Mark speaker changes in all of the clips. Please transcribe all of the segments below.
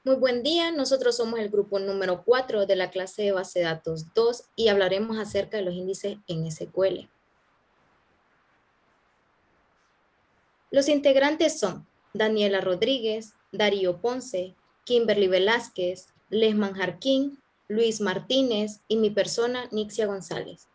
Speaker 1: Muy buen día, nosotros somos el grupo número 4 de la clase de base de datos 2 y hablaremos acerca de los índices en SQL. Los integrantes son Daniela Rodríguez, Darío Ponce, Kimberly Velázquez, Lesman Jarquín, Luis Martínez y mi persona, Nixia González.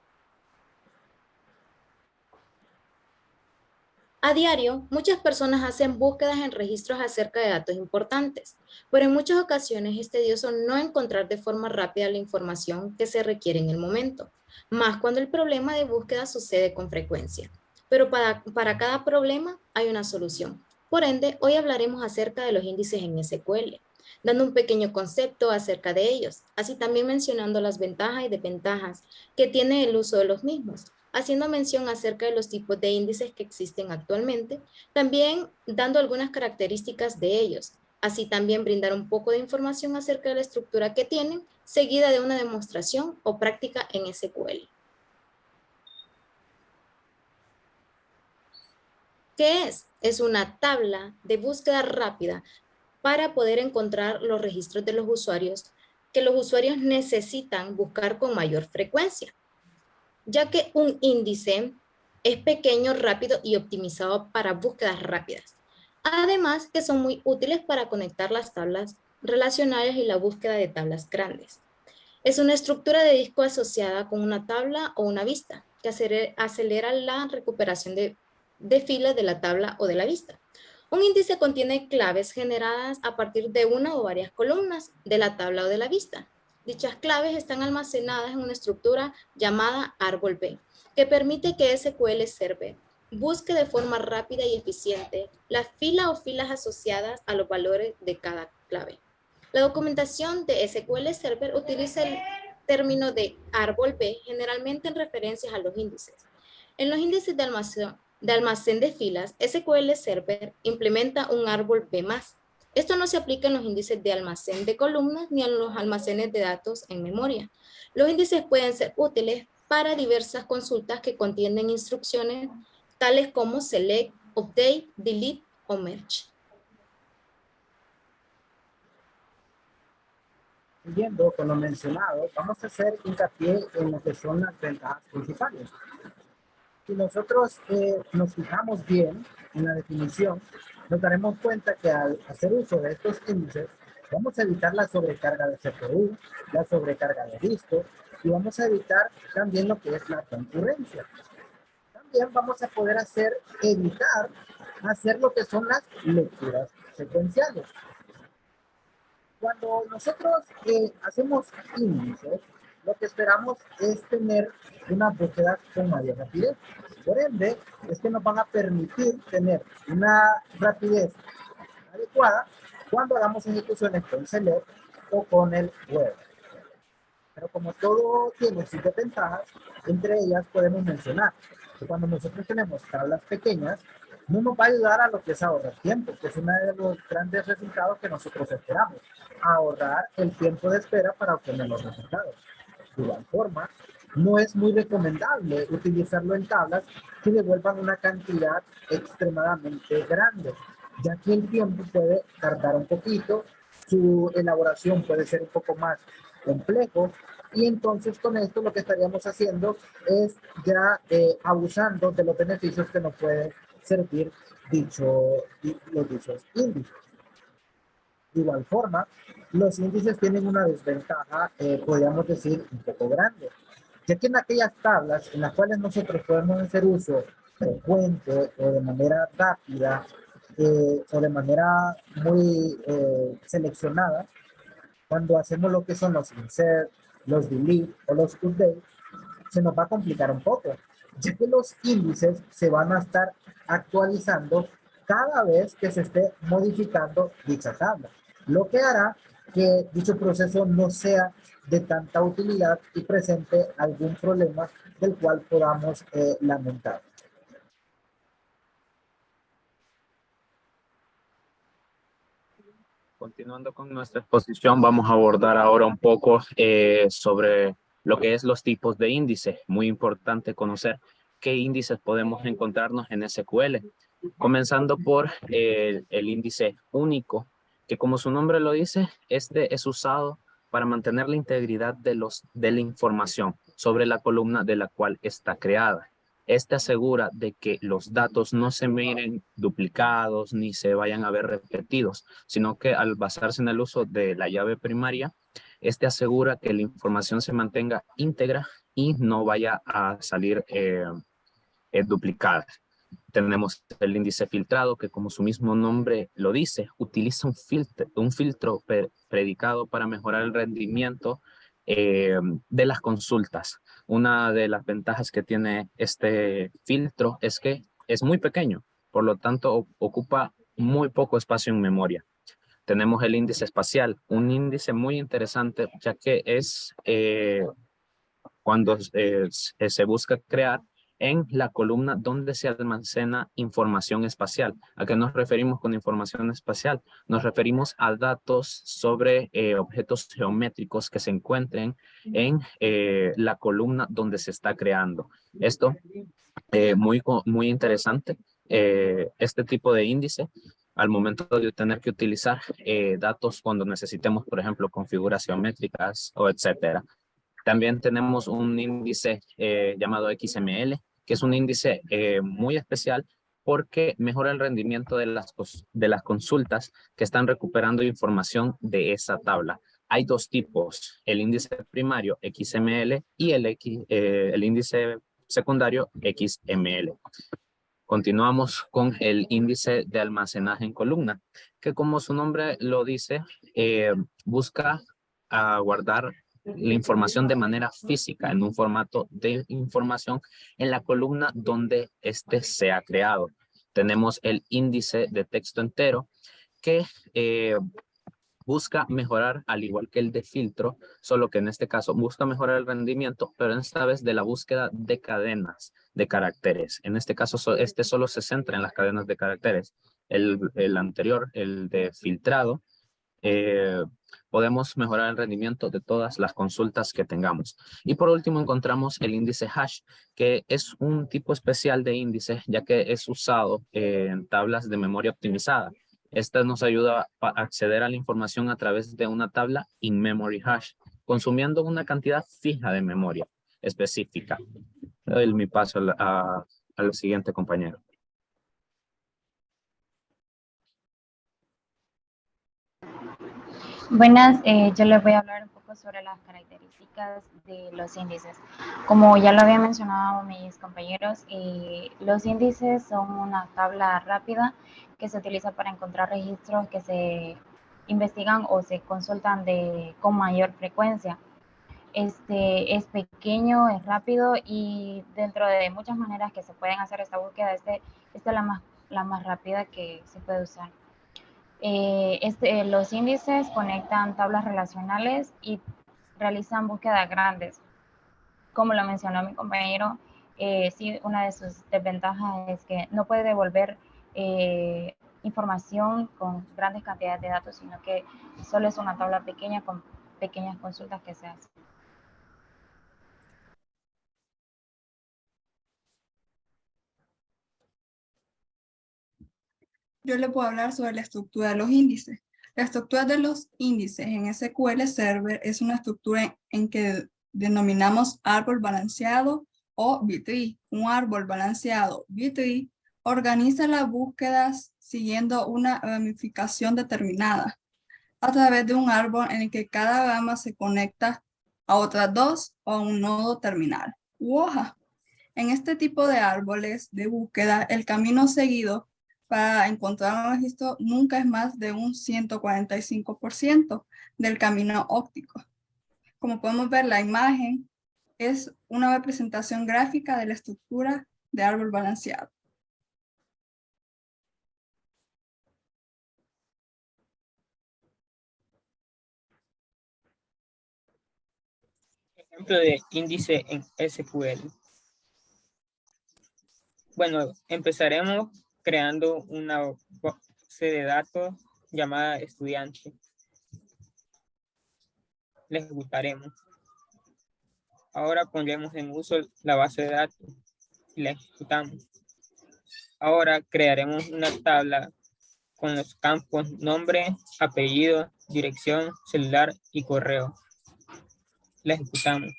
Speaker 1: A diario, muchas personas hacen búsquedas en registros acerca de datos importantes, pero en muchas ocasiones es tedioso no encontrar de forma rápida la información que se requiere en el momento, más cuando el problema de búsqueda sucede con frecuencia. Pero para cada problema hay una solución. Por ende, hoy hablaremos acerca de los índices en SQL, dando un pequeño concepto acerca de ellos, así también mencionando las ventajas y desventajas que tiene el uso de los mismos, haciendo mención acerca de los tipos de índices que existen actualmente, también dando algunas características de ellos, así también brindar un poco de información acerca de la estructura que tienen, seguida de una demostración o práctica en SQL. ¿Qué es? Es una tabla de búsqueda rápida para poder encontrar los registros de los usuarios que los usuarios necesitan buscar con mayor frecuencia, ya que un índice es pequeño, rápido y optimizado para búsquedas rápidas. Además, que son muy útiles para conectar las tablas relacionales y la búsqueda de tablas grandes. Es una estructura de disco asociada con una tabla o una vista, que acelera la recuperación de filas de la tabla o de la vista. Un índice contiene claves generadas a partir de una o varias columnas de la tabla o de la vista. Dichas claves están almacenadas en una estructura llamada árbol B, que permite que SQL Server busque de forma rápida y eficiente la fila o filas asociadas a los valores de cada clave. La documentación de SQL Server utiliza el término de árbol B generalmente en referencias a los índices. En los índices de almacén de filas, SQL Server implementa un árbol B+. Esto no se aplica en los índices de almacén de columnas ni en los almacenes de datos en memoria. Los índices pueden ser útiles para diversas consultas que contienen instrucciones tales como select, update, delete o merge.
Speaker 2: Siguiendo con lo mencionado, vamos a hacer hincapié en lo que son las ventajas principales. Si nosotros nos fijamos bien en la definición, nos daremos cuenta que al hacer uso de estos índices, vamos a evitar la sobrecarga de CPU, la sobrecarga de disco, y vamos a evitar también lo que es la concurrencia. También vamos a poder evitar hacer lo que son las lecturas secuenciales. Cuando nosotros hacemos índices, lo que esperamos es tener una búsqueda con mayor rapidez. Por ende, es que nos van a permitir tener una rapidez adecuada cuando hagamos ejecuciones con Select o con el web. Pero como todo tiene sus desventajas, entre ellas podemos mencionar que cuando nosotros tenemos tablas pequeñas, no nos va a ayudar a lo que es ahorrar tiempo, que es uno de los grandes resultados que nosotros esperamos, ahorrar el tiempo de espera para obtener los resultados. De igual forma, no es muy recomendable utilizarlo en tablas que devuelvan una cantidad extremadamente grande, ya que el tiempo puede tardar un poquito, su elaboración puede ser un poco más complejo, y entonces con esto lo que estaríamos haciendo es ya abusando de los beneficios que nos puede servir los dichos índices. De igual forma, los índices tienen una desventaja, podríamos decir, un poco grande, ya que en aquellas tablas en las cuales nosotros podemos hacer uso frecuente o de manera rápida o de manera muy seleccionada, cuando hacemos lo que son los insert, los delete o los update, se nos va a complicar un poco, ya que los índices se van a estar actualizando cada vez que se esté modificando dicha tabla, lo que hará que dicho proceso no sea de tanta utilidad y presente algún problema del cual podamos lamentar.
Speaker 3: Continuando con nuestra exposición, vamos a abordar ahora un poco sobre lo que es los tipos de índices. Muy importante conocer qué índices podemos encontrarnos en SQL. Comenzando por el índice único, que como su nombre lo dice, este es usado para mantener la integridad de la información sobre la columna de la cual está creada. Este asegura de que los datos no se miren duplicados ni se vayan a ver repetidos, sino que al basarse en el uso de la llave primaria, este asegura que la información se mantenga íntegra y no vaya a salir duplicada. Tenemos el índice filtrado, que como su mismo nombre lo dice, utiliza un filtro predicado para mejorar el rendimiento de las consultas. Una de las ventajas que tiene este filtro es que es muy pequeño, por lo tanto ocupa muy poco espacio en memoria. Tenemos el índice espacial, un índice muy interesante, ya que es cuando se busca crear en la columna donde se almacena información espacial. ¿A qué nos referimos con información espacial? Nos referimos a datos sobre objetos geométricos que se encuentren en la columna donde se está creando. Esto muy interesante. Este tipo de índice, al momento de tener que utilizar datos cuando necesitemos, por ejemplo, configuración métricas o etcétera. También tenemos un índice llamado XML, que es un índice muy especial porque mejora el rendimiento de las consultas que están recuperando información de esa tabla. Hay dos tipos, el índice primario XML y el índice secundario XML. Continuamos con el índice de almacenaje en columna, que como su nombre lo dice, busca guardar la información de manera física en un formato de información en la columna donde éste sea creado. Tenemos el índice de texto entero que busca mejorar, al igual que el de filtro, solo que en este caso busca mejorar el rendimiento, pero esta vez de la búsqueda de cadenas de caracteres. En este caso, este solo se centra en las cadenas de caracteres. El anterior, el de filtrado, eh, podemos mejorar el rendimiento de todas las consultas que tengamos. Y por último encontramos el índice hash, que es un tipo especial de índice, ya que es usado en tablas de memoria optimizada. Esta nos ayuda a acceder a la información a través de una tabla in-memory hash, consumiendo una cantidad fija de memoria específica. Doy mi paso al siguiente compañero.
Speaker 4: Buenas, yo les voy a hablar un poco sobre las características de los índices. Como ya lo habían mencionado mis compañeros, los índices son una tabla rápida que se utiliza para encontrar registros que se investigan o se consultan con mayor frecuencia. Es pequeño, es rápido y dentro de muchas maneras que se pueden hacer esta búsqueda, esta es la más rápida que se puede usar. Los índices conectan tablas relacionales y realizan búsquedas grandes. Como lo mencionó mi compañero, sí, una de sus desventajas es que no puede devolver información con grandes cantidades de datos, sino que solo es una tabla pequeña con pequeñas consultas que se hacen.
Speaker 5: Yo le puedo hablar sobre la estructura de los índices. La estructura de los índices en SQL Server es una estructura en que denominamos árbol balanceado o B-tree. Un árbol balanceado B-tree organiza las búsquedas siguiendo una ramificación determinada a través de un árbol en el que cada rama se conecta a otras dos o a un nodo terminal u hoja. En este tipo de árboles de búsqueda, el camino seguido para encontrar un registro nunca es más de un 145% del camino óptico. Como podemos ver, la imagen es una representación gráfica de la estructura de árbol balanceado.
Speaker 6: Ejemplo de índice en SQL. Bueno, empezaremos creando una base de datos llamada estudiante. La ejecutaremos. Ahora pondremos en uso la base de datos y la ejecutamos. Ahora crearemos una tabla con los campos nombre, apellido, dirección, celular y correo. La ejecutamos.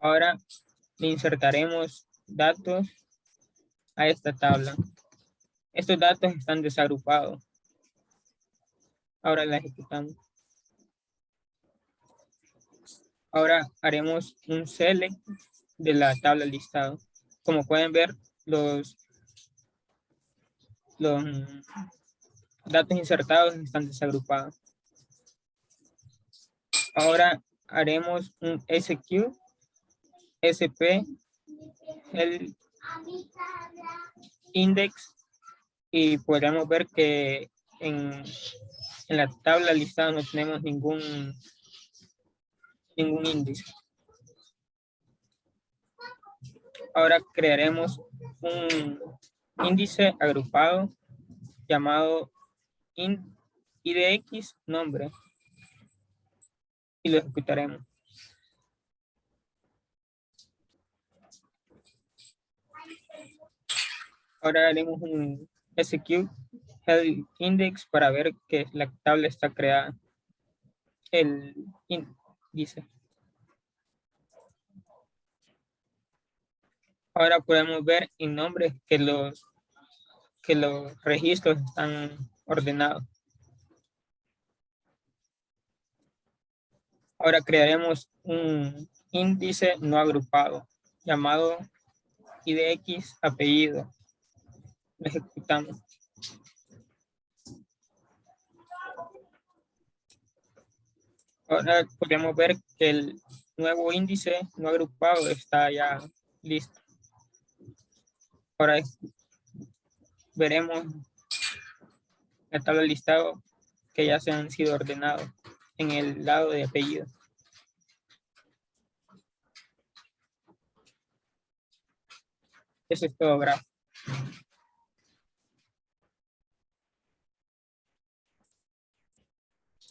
Speaker 6: Ahora le insertaremos datos a esta tabla. Estos datos están desagrupados. Ahora la ejecutamos. Ahora haremos un select de la tabla listado. Como pueden ver, los datos insertados están desagrupados. Ahora haremos un SQ, SP, el index, y podremos ver que en la tabla listada no tenemos ningún índice. Ahora crearemos un índice agrupado llamado IDX nombre y lo ejecutaremos. Ahora haremos un SQ health index para ver que la tabla está creada. El índice. Ahora podemos ver en nombres que los registros están ordenados. Ahora crearemos un índice no agrupado llamado IDX apellido. Lo ejecutamos. Ahora podemos ver que el nuevo índice no agrupado está ya listo. Ahora veremos la tabla de listado que ya se han sido ordenados en el lado de apellido. Eso es todo, gracias.